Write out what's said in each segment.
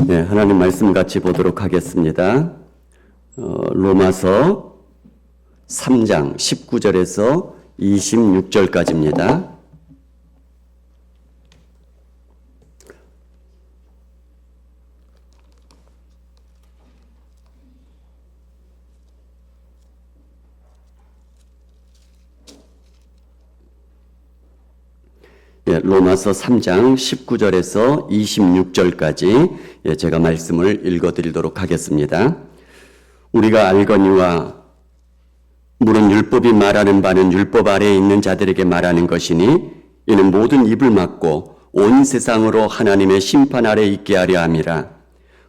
네, 하나님 말씀 같이 보도록 하겠습니다. 로마서 3장 19절에서 26절까지입니다. 로마서 3장 19절에서 26절까지 제가 말씀을 읽어드리도록 하겠습니다. 우리가 알거니와 물은 율법이 말하는 바는 율법 아래에 있는 자들에게 말하는 것이니 이는 모든 입을 막고 온 세상으로 하나님의 심판 아래에 있게 하려 함이라.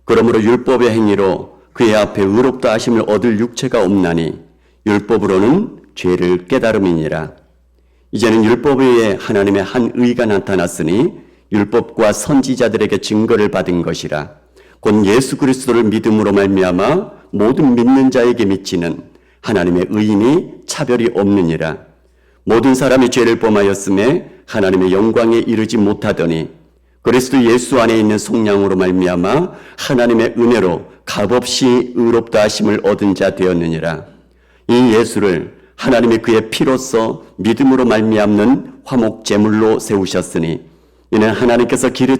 그러므로 율법의 행위로 그의 앞에 의롭다 하심을 얻을 육체가 없나니 율법으로는 죄를 깨달음이니라. 이제는 율법에 의해 하나님의 한 의가 나타났으니 율법과 선지자들에게 증거를 받은 것이라. 곧 예수 그리스도를 믿음으로 말미암아 모든 믿는 자에게 미치는 하나님의 의인이 차별이 없느니라. 모든 사람이 죄를 범하였음에 하나님의 영광에 이르지 못하더니 그리스도 예수 안에 있는 속량으로 말미암아 하나님의 은혜로 값없이 의롭다 하심을 얻은 자 되었느니라. 이 예수를 하나님이 그의 피로써 믿음으로 말미암는 화목 제물로 세우셨으니 이는 하나님께서 길이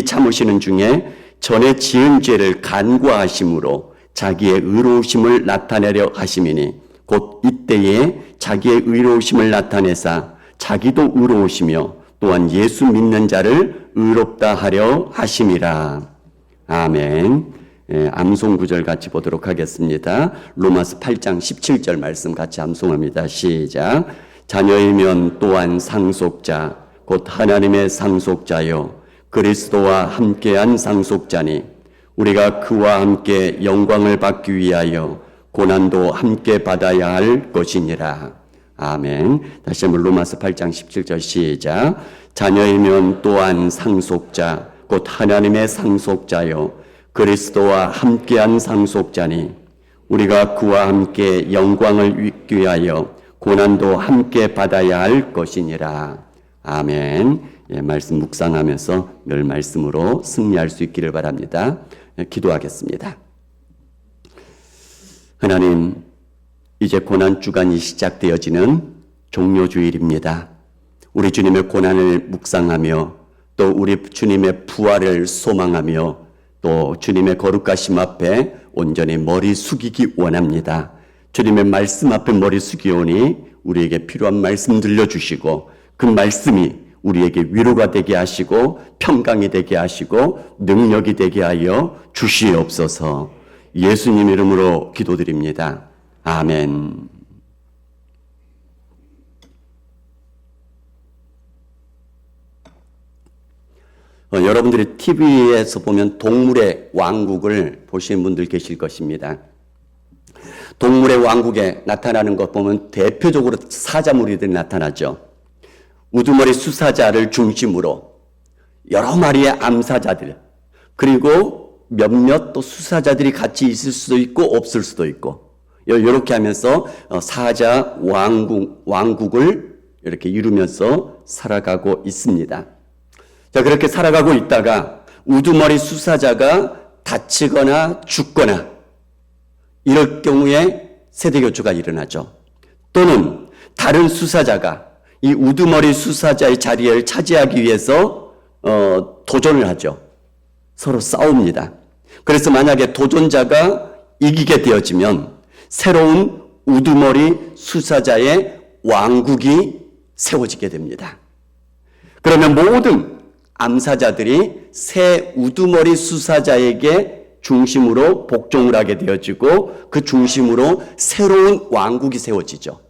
참으시는 중에 전에 지은 죄를 간과하심으로 자기의 의로우심을 나타내려 하심이니 곧 이때에 자기의 의로우심을 나타내사 자기도 의로우시며 또한 예수 믿는 자를 의롭다 하려 하심이라. 아멘. 암송 구절 같이 보도록 하겠습니다. 로마서 8장 17절 말씀 같이 암송합니다. 시작. 자녀이면 또한 상속자 곧 하나님의 상속자요 그리스도와 함께한 상속자니 우리가 그와 함께 영광을 받기 위하여 고난도 함께 받아야 할 것이니라. 아멘. 다시 한번 로마서 8장 17절 시작. 자녀이면 또한 상속자 곧 하나님의 상속자요 그리스도와 함께한 상속자니 우리가 그와 함께 영광을 위하여 고난도 함께 받아야 할 것이니라. 아멘. 말씀 묵상하면서 늘 말씀으로 승리할 수 있기를 바랍니다. 기도하겠습니다. 하나님, 이제 고난주간이 시작되어지는 종료주일입니다. 우리 주님의 고난을 묵상하며 또 우리 주님의 부활을 소망하며 또 주님의 거룩하심 앞에 온전히 머리 숙이기 원합니다. 주님의 말씀 앞에 머리 숙이오니 우리에게 필요한 말씀 들려주시고 그 말씀이 우리에게 위로가 되게 하시고 평강이 되게 하시고 능력이 되게 하여 주시옵소서. 예수님 이름으로 기도드립니다. 아멘. 여러분들이 TV에서 보면 동물의 왕국을 보시는 분들 계실 것입니다. 동물의 왕국에 나타나는 것 보면 대표적으로 사자무리들이 나타나죠. 우두머리 수사자를 중심으로 여러 마리의 암사자들 그리고 몇몇 또 수사자들이 같이 있을 수도 있고 없을 수도 있고 이렇게 하면서 사자 왕국을 이렇게 이루면서 살아가고 있습니다. 자, 그렇게 살아가고 있다가 우두머리 수사자가 다치거나 죽거나 이럴 경우에 세대교조가 일어나죠. 또는 다른 수사자가 이 우두머리 수사자의 자리를 차지하기 위해서 도전을 하죠. 서로 싸웁니다. 그래서 만약에 도전자가 이기게 되어지면 새로운 우두머리 수사자의 왕국이 세워지게 됩니다. 그러면 모든 암사자들이 새 우두머리 수사자에게 중심으로 복종을 하게 되어지고 그 중심으로 새로운 왕국이 세워지죠.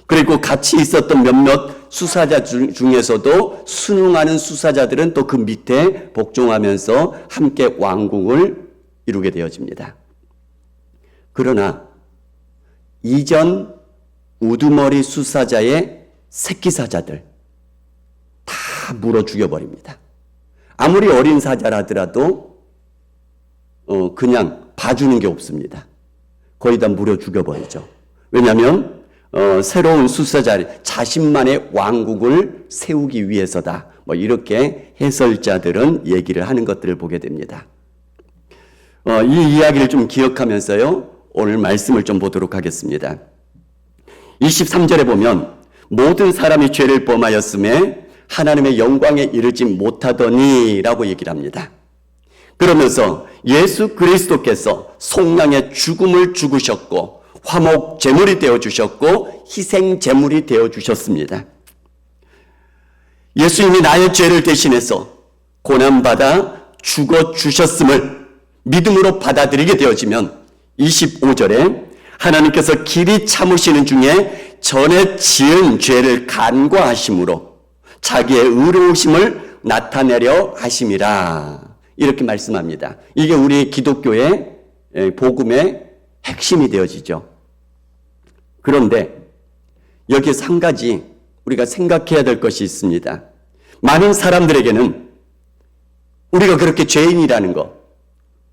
그리고 같이 있었던 몇몇 수사자 중에서도 순응하는 수사자들은 또 그 밑에 복종하면서 함께 왕국을 이루게 되어집니다. 그러나 이전 우두머리 수사자의 새끼 사자들 다 물어 죽여버립니다. 아무리 어린 사자라더라도 그냥 봐주는 게 없습니다. 거의 다 물어 죽여버리죠. 왜냐하면 새로운 수사자 자신만의 왕국을 세우기 위해서다. 이렇게 해설자들은 얘기를 하는 것들을 보게 됩니다. 이 이야기를 좀 기억하면서요, 오늘 말씀을 좀 보도록 하겠습니다. 23절에 보면 모든 사람이 죄를 범하였음에 하나님의 영광에 이르지 못하더니 라고 얘기를 합니다. 그러면서 예수 그리스도께서 속량의 죽음을 죽으셨고 화목 제물이 되어주셨고 희생 제물이 되어주셨습니다. 예수님이 나의 죄를 대신해서 고난받아 죽어주셨음을 믿음으로 받아들이게 되어지면 25절에 하나님께서 길이 참으시는 중에 전에 지은 죄를 간과하심으로 자기의 의로우심을 나타내려 하심이라 이렇게 말씀합니다. 이게 우리 기독교의 복음의 핵심이 되어지죠. 그런데 여기에서 한 가지 우리가 생각해야 될 것이 있습니다. 많은 사람들에게는 우리가 그렇게 죄인이라는 것,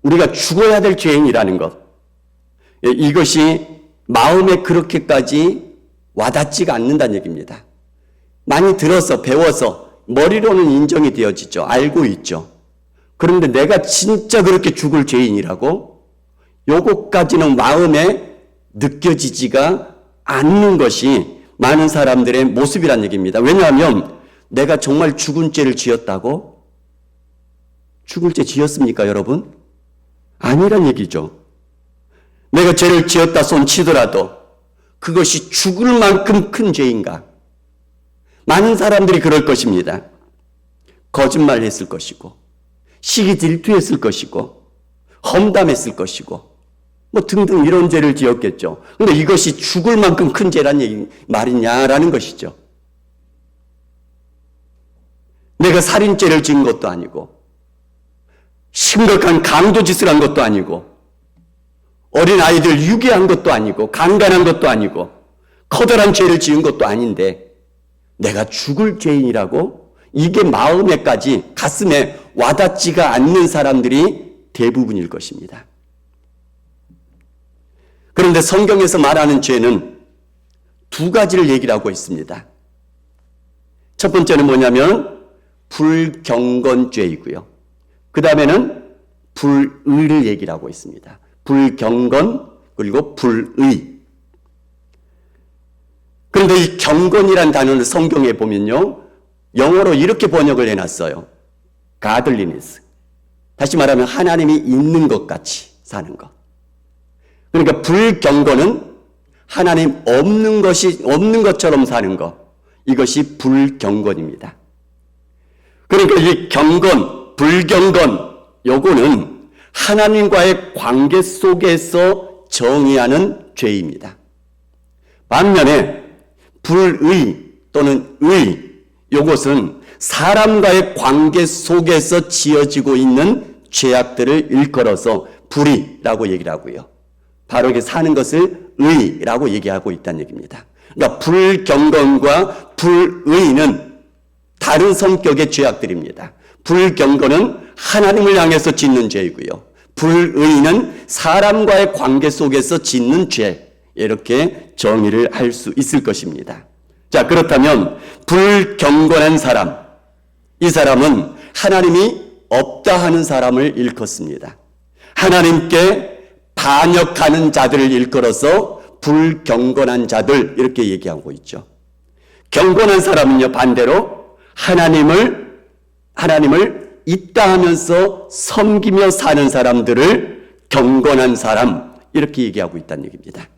우리가 죽어야 될 죄인이라는 것, 이것이 마음에 그렇게까지 와닿지가 않는다는 얘기입니다. 많이 들어서 배워서 머리로는 인정이 되어지죠. 알고 있죠. 그런데 내가 진짜 그렇게 죽을 죄인이라고? 요것까지는 마음에 느껴지지가 않는 것이 많은 사람들의 모습이란 얘기입니다. 왜냐하면 내가 정말 죽은 죄를 지었다고? 죽을 죄 지었습니까, 여러분? 아니란 얘기죠. 내가 죄를 지었다 손 치더라도 그것이 죽을 만큼 큰 죄인가? 많은 사람들이 그럴 것입니다. 거짓말했을 것이고 시기 질투했을 것이고 험담했을 것이고 뭐 등등 이런 죄를 지었겠죠. 그런데 이것이 죽을 만큼 큰 죄란 얘기 말이냐라는 것이죠. 내가 살인죄를 지은 것도 아니고 심각한 강도짓을 한 것도 아니고 어린 아이들 유괴한 것도 아니고 강간한 것도 아니고 커다란 죄를 지은 것도 아닌데 내가 죽을 죄인이라고? 이게 마음에까지 가슴에 와닿지가 않는 사람들이 대부분일 것입니다. 그런데 성경에서 말하는 죄는 두 가지를 얘기를 하고 있습니다. 첫 번째는 뭐냐면 불경건죄이고요. 그 다음에는 불의를 얘기를 하고 있습니다. 불경건 그리고 불의. 그런데 이 경건이란 단어를 성경에 보면요, 영어로 이렇게 번역을 해놨어요. godliness. 다시 말하면 하나님이 있는 것 같이 사는 것. 그러니까 불경건은 하나님 없는 것처럼 사는 것. 이것이 불경건입니다. 그러니까 이 경건, 불경건, 요거는 하나님과의 관계 속에서 정의하는 죄입니다. 반면에 불의 또는 의, 요것은 사람과의 관계 속에서 지어지고 있는 죄악들을 일컬어서 불의라고 얘기를 하고요. 바르게 사는 것을 의라고 얘기하고 있다는 얘기입니다. 그러니까 불경건과 불의는 다른 성격의 죄악들입니다. 불경건은 하나님을 향해서 짓는 죄이고요. 불의는 사람과의 관계 속에서 짓는 죄. 이렇게 정의를 할 수 있을 것입니다. 자, 그렇다면 불경건한 사람, 이 사람은 하나님이 없다 하는 사람을 일컫습니다. 하나님께 반역하는 자들을 일컬어서 불경건한 자들 이렇게 얘기하고 있죠. 경건한 사람은요, 반대로 하나님을 있다 하면서 섬기며 사는 사람들을 경건한 사람 이렇게 얘기하고 있다는 얘기입니다.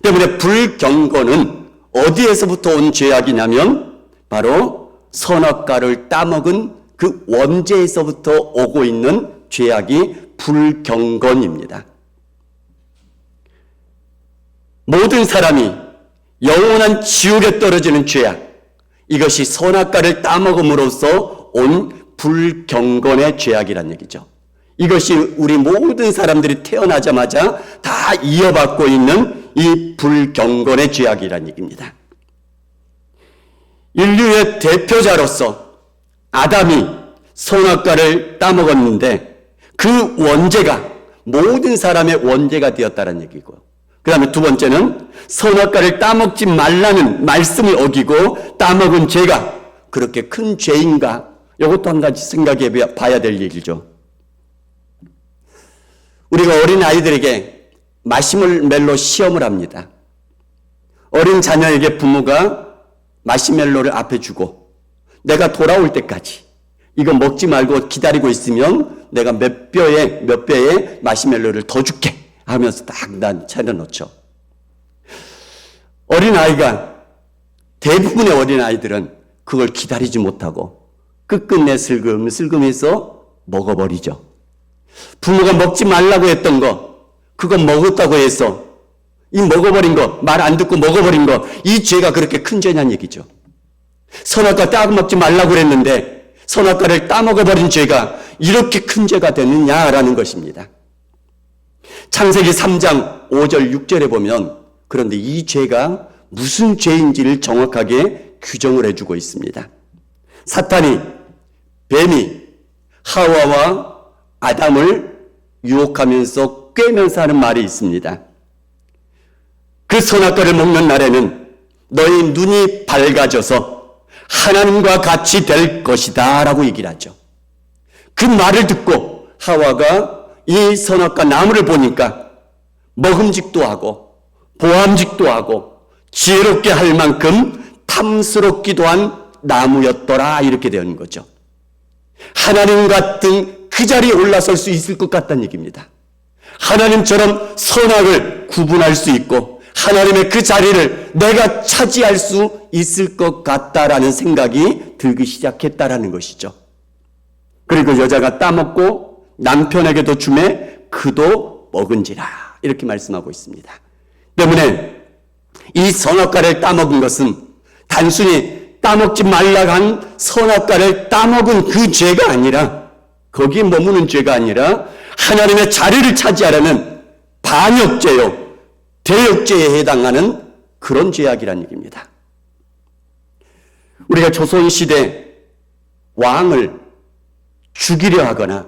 때문에 불경건은 어디에서부터 온 죄악이냐면 바로 선악과를 따먹은 그 원죄에서부터 오고 있는 죄악이 불경건입니다. 모든 사람이 영원한 지옥에 떨어지는 죄악, 이것이 선악과를 따먹음으로써 온 불경건의 죄악이란 얘기죠. 이것이 우리 모든 사람들이 태어나자마자 다 이어받고 있는 이 불경건의 죄악이란 얘기입니다. 인류의 대표자로서 아담이 선악과를 따먹었는데 그 원죄가 모든 사람의 원죄가 되었다는 얘기고, 그 다음에 두 번째는 선악과를 따먹지 말라는 말씀을 어기고 따먹은 죄가 그렇게 큰 죄인가? 이것도 한 가지 생각해 봐야 될 얘기죠. 우리가 어린 아이들에게 마시멜로 시험을 합니다. 어린 자녀에게 부모가 마시멜로를 앞에 주고 내가 돌아올 때까지 이거 먹지 말고 기다리고 있으면 내가 몇 배의 마시멜로를 더 줄게 하면서 딱 난 차려놓죠. 어린아이가, 대부분의 어린아이들은 그걸 기다리지 못하고 끝끝내 슬금슬금해서 먹어버리죠. 부모가 먹지 말라고 했던 거, 그거 먹었다고 해서 이 먹어버린 거, 말 안 듣고 먹어버린 거, 이 죄가 그렇게 큰 죄냐는 얘기죠. 선악과 따먹지 말라고 그랬는데 선악과를 따먹어버린 죄가 이렇게 큰 죄가 되느냐라는 것입니다. 창세기 3장 5절 6절에 보면 그런데 이 죄가 무슨 죄인지를 정확하게 규정을 해주고 있습니다. 사탄이, 뱀이 하와와 아담을 유혹하면서 꿰면서 하는 말이 있습니다. 그 선악과를 먹는 날에는 너희 눈이 밝아져서 하나님과 같이 될 것이다 라고 얘기를 하죠. 그 말을 듣고 하와가 이 선악과 나무를 보니까 먹음직도 하고 보암직도 하고 지혜롭게 할 만큼 탐스럽기도 한 나무였더라 이렇게 되는 거죠. 하나님 같은 그 자리에 올라설 수 있을 것 같다는 얘기입니다. 하나님처럼 선악을 구분할 수 있고 하나님의 그 자리를 내가 차지할 수 있을 것 같다라는 생각이 들기 시작했다라는 것이죠. 그리고 여자가 따먹고 남편에게도 주매 그도 먹은지라 이렇게 말씀하고 있습니다. 때문에 이 선악과를 따먹은 것은 단순히 따먹지 말라고 한 선악과를 따먹은 그 죄가 아니라 거기에 머무는 죄가 아니라 하나님의 자리를 차지하려는 반역죄요 대역죄에 해당하는 그런 죄악이라는 얘기입니다. 우리가 조선시대 왕을 죽이려 하거나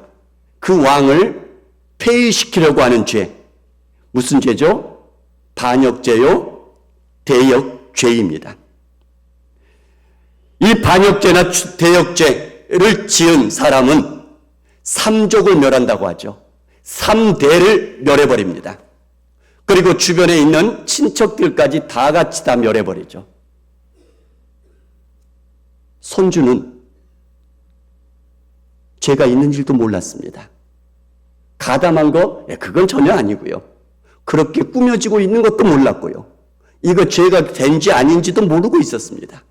그 왕을 폐위시키려고 하는 죄, 무슨 죄죠? 반역죄요 대역죄입니다. 이 반역죄나 대역죄를 지은 사람은 삼족을 멸한다고 하죠. 3대를 멸해버립니다. 그리고 주변에 있는 친척들까지 다 같이 다 멸해버리죠. 손주는 죄가 있는 줄도 몰랐습니다. 가담한 거, 그건 전혀 아니고요. 그렇게 꾸며지고 있는 것도 몰랐고요. 이거 죄가 된지 아닌지도 모르고 있었습니다.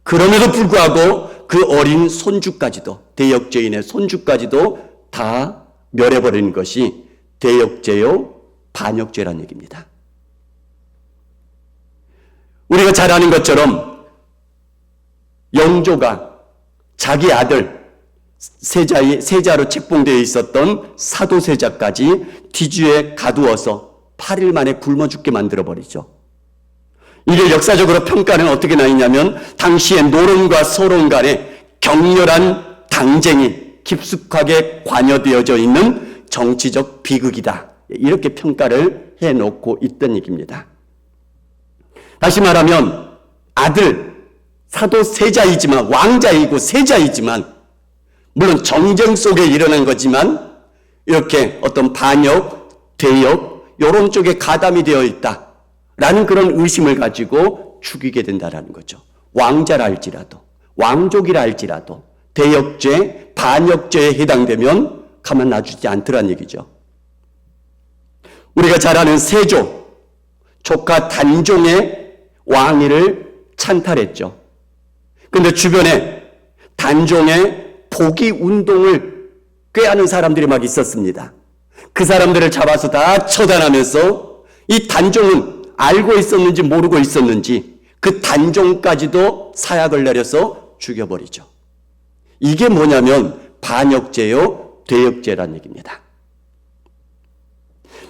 그럼에도 불구하고 그 어린 손주까지도, 대역죄인의 손주까지도 다 멸해버리는 것이 대역죄요 반역죄란 얘기입니다. 우리가 잘 아는 것처럼 영조가 자기 아들 세자로 책봉되어 있었던 사도세자까지 뒤주에 가두어서 8일 만에 굶어 죽게 만들어버리죠. 이게 역사적으로 평가는 어떻게 나 있냐면 당시에 노론과 서론 간의 격렬한 당쟁이 깊숙하게 관여되어져 있는 정치적 비극이다. 이렇게 평가를 해놓고 있던 얘기입니다. 다시 말하면 아들, 사도세자이지만 왕자이고 세자이지만 물론 정쟁 속에 일어난 거지만 이렇게 어떤 반역, 대역 이런 쪽에 가담이 되어 있다라는 그런 의심을 가지고 죽이게 된다라는 거죠. 왕자라 할지라도 왕족이라 할지라도 대역죄, 반역죄에 해당되면 가만 놔주지 않더란 얘기죠. 우리가 잘 아는 세조, 조카 단종의 왕위를 찬탈했죠. 그런데 주변에 단종의 포기 운동을 꾀하는 사람들이 막 있었습니다. 그 사람들을 잡아서 다 처단하면서 이 단종은 알고 있었는지 모르고 있었는지 그 단종까지도 사약을 내려서 죽여버리죠. 이게 뭐냐면 반역죄요 대역죄란 얘기입니다.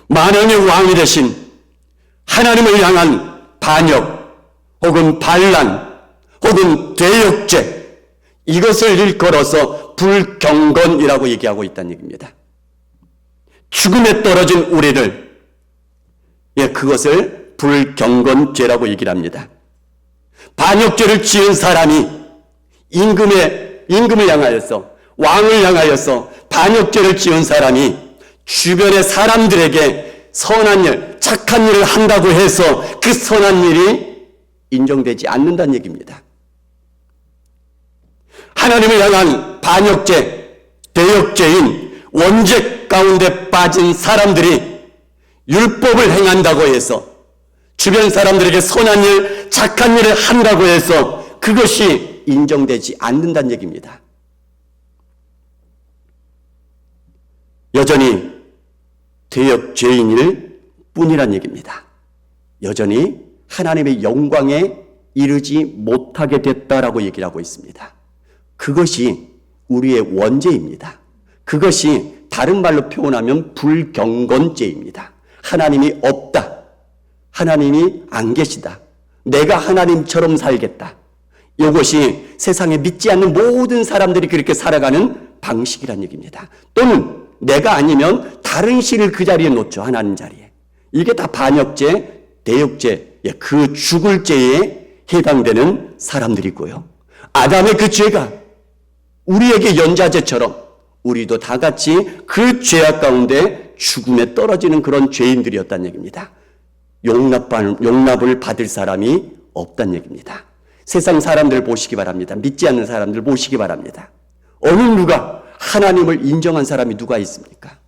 만왕의 왕이 되신 하나님을 향한 반역 혹은 반란 혹은 대역죄 이것을 일컬어서 불경건이라고 얘기하고 있다는 얘기입니다. 죽음에 떨어진 우리를 그것을 불경건죄라고 얘기를 합니다. 반역죄를 지은 사람이 임금을 향하여서 왕을 향하여서 반역죄를 지은 사람이 주변의 사람들에게 선한 일, 착한 일을 한다고 해서 그 선한 일이 인정되지 않는다는 얘기입니다. 하나님을 향한 반역죄, 대역죄인, 원죄 가운데 빠진 사람들이 율법을 행한다고 해서 주변 사람들에게 선한 일, 착한 일을 한다고 해서 그것이 인정되지 않는다는 얘기입니다. 여전히 대역죄인일 뿐이란 얘기입니다. 여전히 하나님의 영광에 이르지 못하게 됐다라고 얘기를 하고 있습니다. 그것이 우리의 원죄입니다. 그것이 다른 말로 표현하면 불경건죄입니다. 하나님이 없다. 하나님이 안 계시다. 내가 하나님처럼 살겠다. 이것이 세상에 믿지 않는 모든 사람들이 그렇게 살아가는 방식이란 얘기입니다. 또는 내가 아니면 다른 신을 그 자리에 놓죠. 하나님 자리에. 이게 다 반역죄, 대역죄, 그 죽을 죄에 해당되는 사람들이고요. 아담의 그 죄가 우리에게 연좌제처럼 우리도 다 같이 그 죄악 가운데 죽음에 떨어지는 그런 죄인들이었다는 얘기입니다. 용납을 받을 사람이 없다는 얘기입니다. 세상 사람들 보시기 바랍니다. 믿지 않는 사람들 보시기 바랍니다. 어느 누가 하나님을 인정한 사람이 누가 있습니까?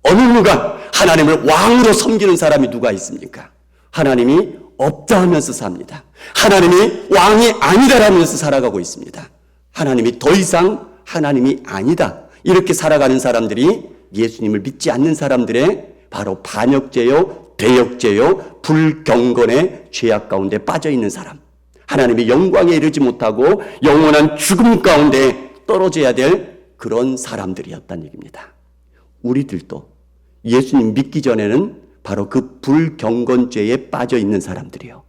어느 누가 하나님을 왕으로 섬기는 사람이 누가 있습니까? 하나님이 없다 하면서 삽니다. 하나님이 왕이 아니다라면서 살아가고 있습니다. 하나님이 더 이상 하나님이 아니다. 이렇게 살아가는 사람들이 예수님을 믿지 않는 사람들의 바로 반역죄요, 대역죄요, 불경건의 죄악 가운데 빠져있는 사람. 하나님의 영광에 이르지 못하고 영원한 죽음 가운데 떨어져야 될 그런 사람들이었다는 얘기입니다. 우리들도 예수님 믿기 전에는 바로 그 불경건죄에 빠져있는 사람들이요.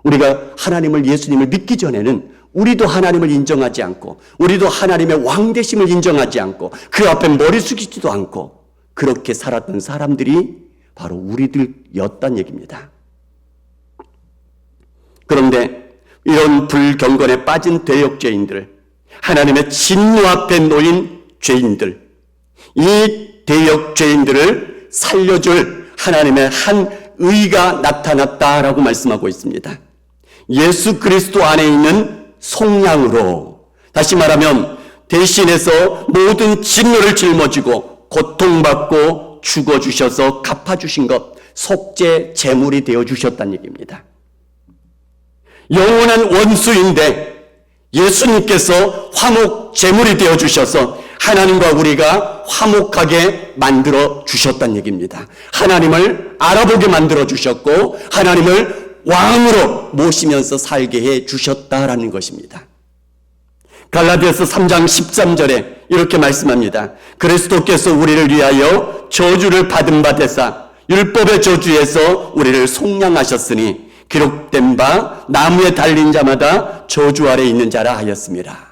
우리가 하나님을 예수님을 믿기 전에는 우리도 하나님을 인정하지 않고 우리도 하나님의 왕되심을 인정하지 않고 그 앞에 머리 숙이지도 않고 그렇게 살았던 사람들이 바로 우리들이었다는 얘기입니다. 그런데 이런 불경건에 빠진 대역죄인들, 하나님의 진노 앞에 놓인 죄인들, 이 대역죄인들을 살려줄 하나님의 한 의가 나타났다라고 말씀하고 있습니다. 예수 그리스도 안에 있는 속량으로, 다시 말하면 대신해서 모든 진노를 짊어지고 고통받고 죽어주셔서 갚아주신 것, 속죄 제물이 되어주셨다는 얘기입니다. 영원한 원수인데 예수님께서 화목 제물이 되어주셔서 하나님과 우리가 화목하게 만들어 주셨다는 얘기입니다. 하나님을 알아보게 만들어 주셨고 하나님을 왕으로 모시면서 살게 해 주셨다라는 것입니다. 갈라디아서 3장 13절에 이렇게 말씀합니다. 그리스도께서 우리를 위하여 저주를 받은 바 되사 율법의 저주에서 우리를 속량하셨으니 기록된 바 나무에 달린 자마다 저주 아래 있는 자라 하였습니다.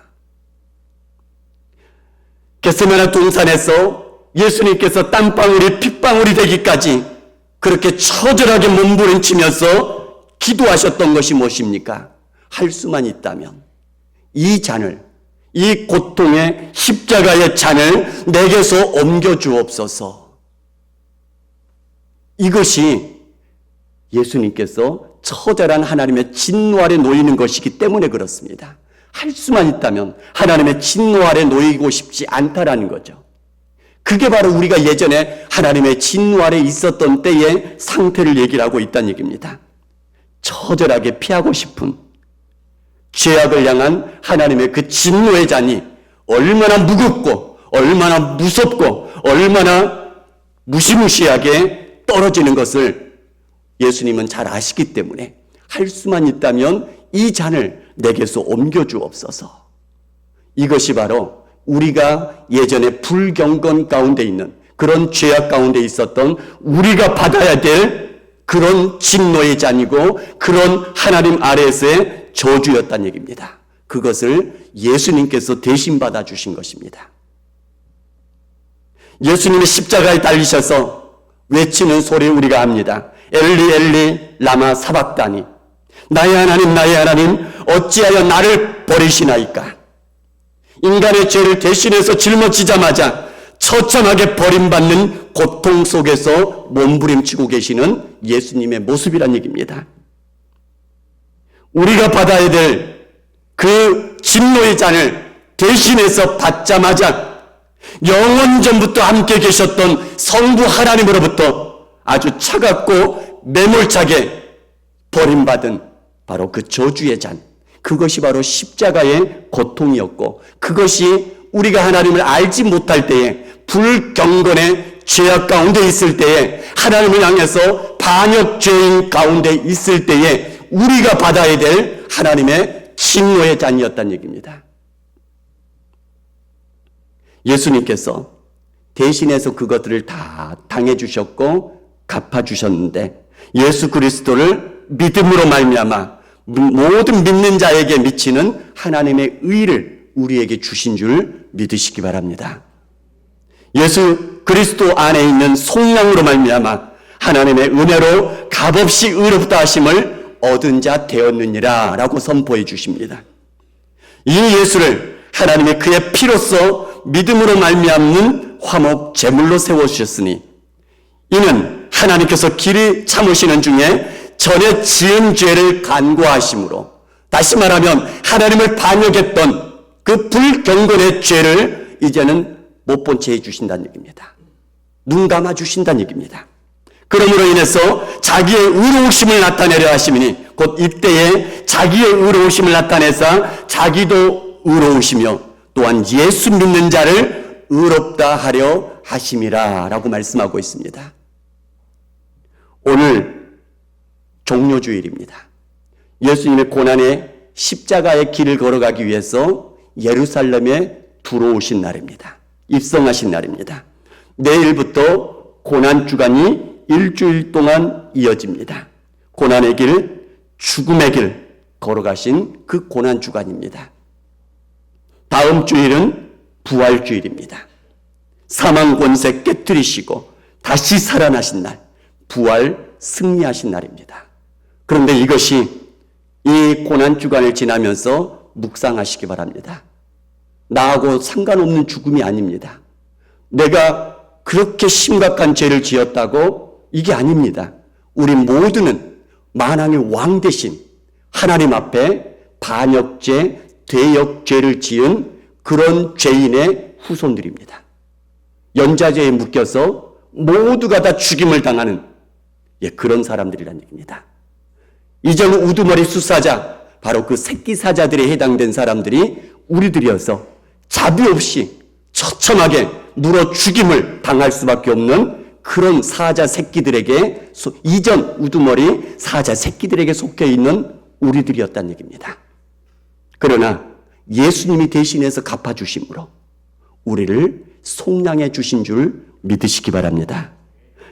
겟세마네 동산에서 예수님께서 땀방울이 핏방울이 되기까지 그렇게 처절하게 몸부림치면서 기도하셨던 것이 무엇입니까? 할 수만 있다면 이 잔을, 이 고통의 십자가의 잔을 내게서 옮겨주옵소서. 이것이 예수님께서 처절한 하나님의 진노 아래 놓이는 것이기 때문에 그렇습니다. 할 수만 있다면 하나님의 진노 아래 놓이고 싶지 않다라는 거죠. 그게 바로 우리가 예전에 하나님의 진노 아래 있었던 때의 상태를 얘기를 하고 있다는 얘기입니다. 처절하게 피하고 싶은 죄악을 향한 하나님의 그 진노의 잔이 얼마나 무겁고 얼마나 무섭고 얼마나 무시무시하게 떨어지는 것을 예수님은 잘 아시기 때문에 할 수만 있다면 이 잔을 내게서 옮겨주옵소서. 이것이 바로 우리가 예전에 불경건 가운데 있는 그런 죄악 가운데 있었던 우리가 받아야 될 그런 진노의 잔이고 그런 하나님 아래에서의 저주였다는 얘기입니다. 그것을 예수님께서 대신 받아주신 것입니다. 예수님이 십자가에 달리셔서 외치는 소리 우리가 압니다. 엘리 엘리 라마 사박다니, 나의 하나님 어찌하여 나를 버리시나이까. 인간의 죄를 대신해서 짊어지자마자 처참하게 버림받는 고통 속에서 몸부림치고 계시는 예수님의 모습이란 얘기입니다. 우리가 받아야 될 그 진노의 잔을 대신해서 받자마자 영원전부터 함께 계셨던 성부 하나님으로부터 아주 차갑고 매몰차게 버림받은 바로 그 저주의 잔, 그것이 바로 십자가의 고통이었고, 그것이 우리가 하나님을 알지 못할 때에, 불경건의 죄악 가운데 있을 때에, 하나님을 향해서 반역죄인 가운데 있을 때에 우리가 받아야 될 하나님의 진노의 잔이었다는 얘기입니다. 예수님께서 대신해서 그것들을 다 당해주셨고 갚아주셨는데, 예수 그리스도를 믿음으로 말미암아 모든 믿는 자에게 미치는 하나님의 의를 우리에게 주신 줄 믿으시기 바랍니다. 예수 그리스도 안에 있는 속량으로 말미암아 하나님의 은혜로 값없이 의롭다 하심을 얻은 자 되었느니라 라고 선포해 주십니다. 이 예수를 하나님의 그의 피로써 믿음으로 말미암는 화목 제물로 세워주셨으니, 이는 하나님께서 길이 참으시는 중에 전에 지은 죄를 간구하심으로, 다시 말하면 하나님을 반역했던 그 불경건의 죄를 이제는 못 본 채 해주신다는 얘기입니다. 눈 감아주신다는 얘기입니다. 그러므로 인해서 자기의 의로우심을 나타내려 하심이니, 곧 이때에 자기의 의로우심을 나타내사 자기도 의로우시며 또한 예수 믿는 자를 의롭다 하려 하심이라 라고 말씀하고 있습니다. 오늘 종료주일입니다. 예수님의 고난의 십자가의 길을 걸어가기 위해서 예루살렘에 들어오신 날입니다. 입성하신 날입니다. 내일부터 고난주간이 일주일 동안 이어집니다. 고난의 길, 죽음의 길 걸어가신 그 고난주간입니다. 다음 주일은 부활주일입니다. 사망 권세 깨뜨리시고 다시 살아나신 날, 부활 승리하신 날입니다. 그런데 이것이 이 고난주간을 지나면서 묵상하시기 바랍니다. 나하고 상관없는 죽음이 아닙니다. 내가 그렇게 심각한 죄를 지었다고? 이게 아닙니다. 우리 모두는 만왕의 왕 대신 하나님 앞에 반역죄, 대역죄를 지은 그런 죄인의 후손들입니다. 연좌제에 묶여서 모두가 다 죽임을 당하는 그런 사람들이란 얘기입니다. 이전 우두머리 수사자, 바로 그 새끼 사자들에 해당된 사람들이 우리들이어서 자비 없이 처참하게 물어 죽임을 당할 수밖에 없는 그런 사자 새끼들에게, 이전 우두머리 사자 새끼들에게 속해 있는 우리들이었다는 얘기입니다. 그러나 예수님이 대신해서 갚아주심으로 우리를 속량해 주신 줄 믿으시기 바랍니다.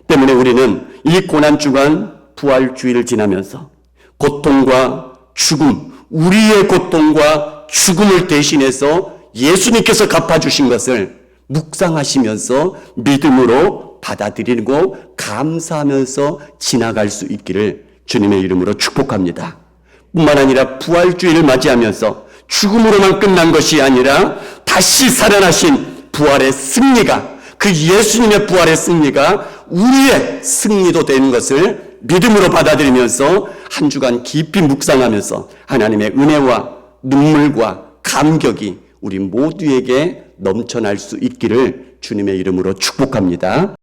때문에 우리는 이 고난주간 부활주의를 지나면서 고통과 죽음, 우리의 고통과 죽음을 대신해서 예수님께서 갚아주신 것을 묵상하시면서 믿음으로 받아들이고 감사하면서 지나갈 수 있기를 주님의 이름으로 축복합니다. 뿐만 아니라 부활주의를 맞이하면서 죽음으로만 끝난 것이 아니라 다시 살아나신 부활의 승리가, 그 예수님의 부활의 승리가 우리의 승리도 되는 것을 믿음으로 받아들이면서 한 주간 깊이 묵상하면서 하나님의 은혜와 눈물과 감격이 우리 모두에게 넘쳐날 수 있기를 주님의 이름으로 축복합니다.